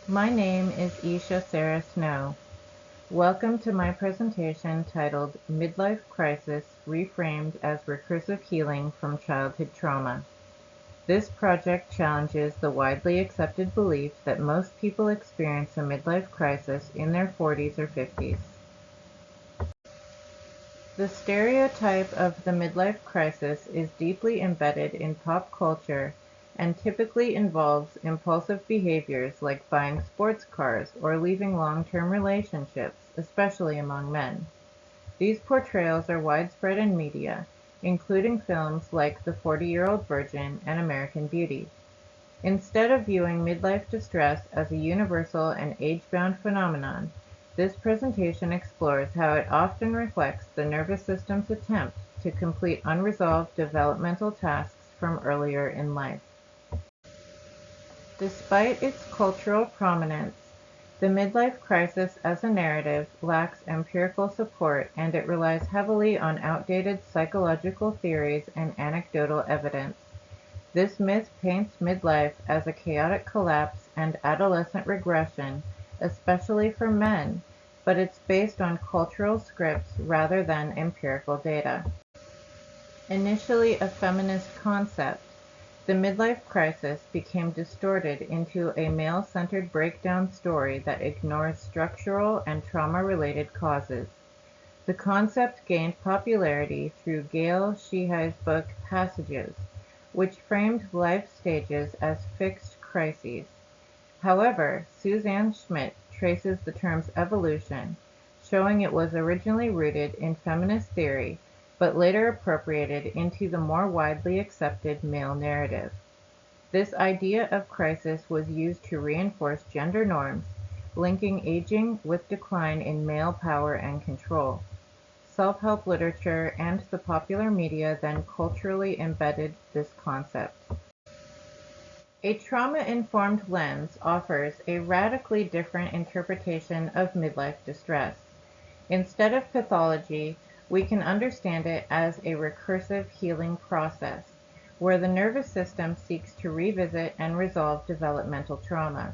My name is Isha Sarah Snow. Welcome to my presentation titled Midlife Crisis Reframed as Recursive Healing from Childhood Trauma. This project challenges the widely accepted belief that most people experience a midlife crisis in their 40s or 50s. The stereotype of the midlife crisis is deeply embedded in pop culture and typically involves impulsive behaviors like buying sports cars or leaving long-term relationships, especially among men. These portrayals are widespread in media, including films like The 40-Year-Old Virgin and American Beauty. Instead of viewing midlife distress as a universal and age-bound phenomenon, this presentation explores how it often reflects the nervous system's attempt to complete unresolved developmental tasks from earlier in life. Despite its cultural prominence, the midlife crisis as a narrative lacks empirical support, and it relies heavily on outdated psychological theories and anecdotal evidence. This myth paints midlife as a chaotic collapse and adolescent regression, especially for men, but it's based on cultural scripts rather than empirical data. Initially a feminist concept, the midlife crisis became distorted into a male-centered breakdown story that ignores structural and trauma-related causes. The concept gained popularity through Gail Sheehy's book Passages, which framed life stages as fixed crises. However, Suzanne Schmidt traces the term's evolution, showing it was originally rooted in feminist theory, but later appropriated into the more widely accepted male narrative. This idea of crisis was used to reinforce gender norms, linking aging with decline in male power and control. Self-help literature and the popular media then culturally embedded this concept. A trauma-informed lens offers a radically different interpretation of midlife distress. Instead of pathology, we can understand it as a recursive healing process, where the nervous system seeks to revisit and resolve developmental trauma.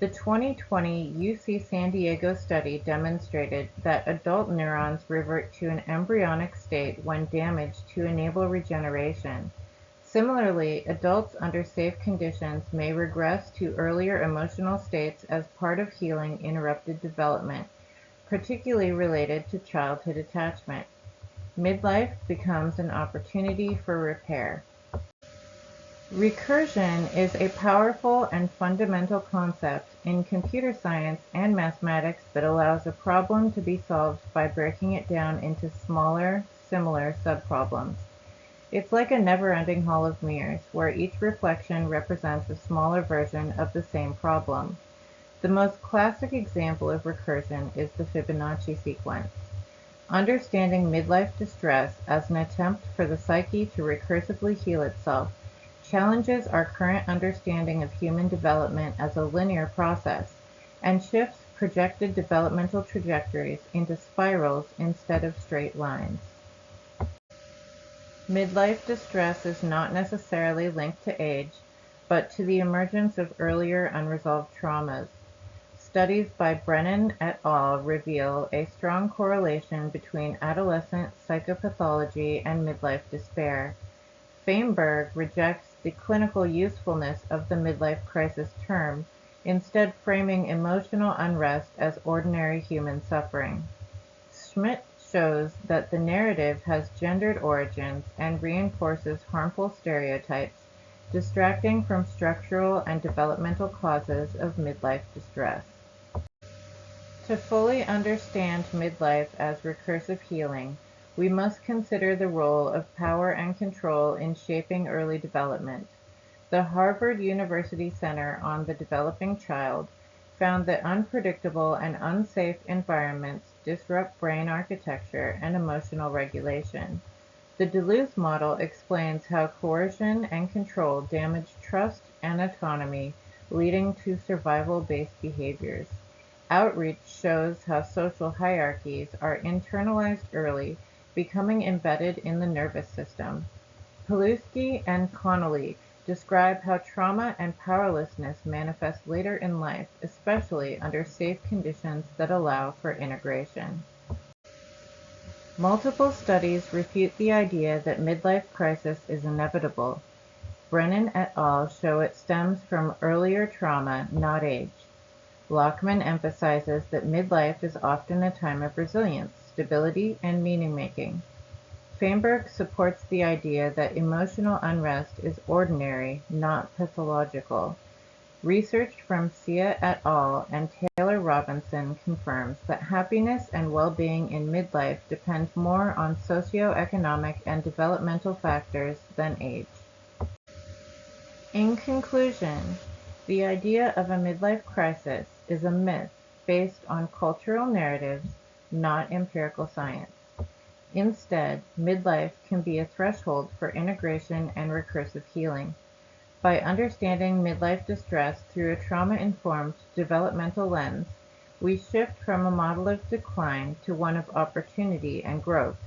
The 2020 UC San Diego study demonstrated that adult neurons revert to an embryonic state when damaged to enable regeneration. Similarly, adults under safe conditions may regress to earlier emotional states as part of healing interrupted development, particularly related to childhood attachment. Midlife becomes an opportunity for repair. Recursion is a powerful and fundamental concept in computer science and mathematics that allows a problem to be solved by breaking it down into smaller, similar subproblems. It's like a never-ending hall of mirrors, where each reflection represents a smaller version of the same problem. The most classic example of recursion is the Fibonacci sequence. Understanding midlife distress as an attempt for the psyche to recursively heal itself challenges our current understanding of human development as a linear process, and shifts projected developmental trajectories into spirals instead of straight lines. Midlife distress is not necessarily linked to age, but to the emergence of earlier unresolved traumas. Studies by Brennan et al. Reveal a strong correlation between adolescent psychopathology and midlife despair. Feinberg rejects the clinical usefulness of the midlife crisis term, instead framing emotional unrest as ordinary human suffering. Schmidt shows that the narrative has gendered origins and reinforces harmful stereotypes, distracting from structural and developmental causes of midlife distress. To fully understand midlife as recursive healing, we must consider the role of power and control in shaping early development. The Harvard University Center on the Developing Child found that unpredictable and unsafe environments disrupt brain architecture and emotional regulation. The Duluth model explains how coercion and control damage trust and autonomy, leading to survival-based behaviors. Outreach shows how social hierarchies are internalized early, becoming embedded in the nervous system. Paluski and Connolly describe how trauma and powerlessness manifest later in life, especially under safe conditions that allow for integration. Multiple studies refute the idea that midlife crisis is inevitable. Brennan et al. Show it stems from earlier trauma, not age. Lockman emphasizes that midlife is often a time of resilience, stability, and meaning-making. Feinberg supports the idea that emotional unrest is ordinary, not pathological. Research from Sia et al. And Taylor Robinson confirms that happiness and well-being in midlife depend more on socioeconomic and developmental factors than age. In conclusion, the idea of a midlife crisis is a myth based on cultural narratives, not empirical science. Instead, midlife can be a threshold for integration and recursive healing. By understanding midlife distress through a trauma-informed developmental lens, we shift from a model of decline to one of opportunity and growth.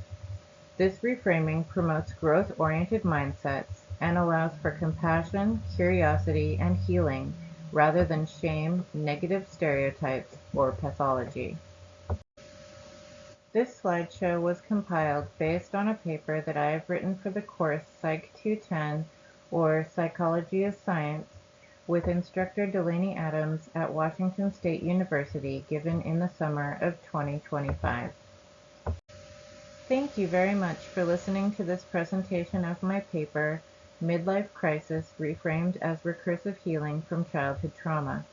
This reframing promotes growth-oriented mindsets and allows for compassion, curiosity, and healing rather than shame, negative stereotypes, or pathology. This slideshow was compiled based on a paper that I have written for the course Psych 210, or Psychology as Science, with instructor Delaney Adams at Washington State University, given in the summer of 2025. Thank you very much for listening to this presentation of my paper, Midlife Crisis Reframed as Recursive Healing from Childhood Trauma.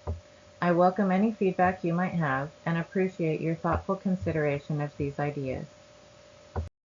I welcome any feedback you might have and appreciate your thoughtful consideration of these ideas.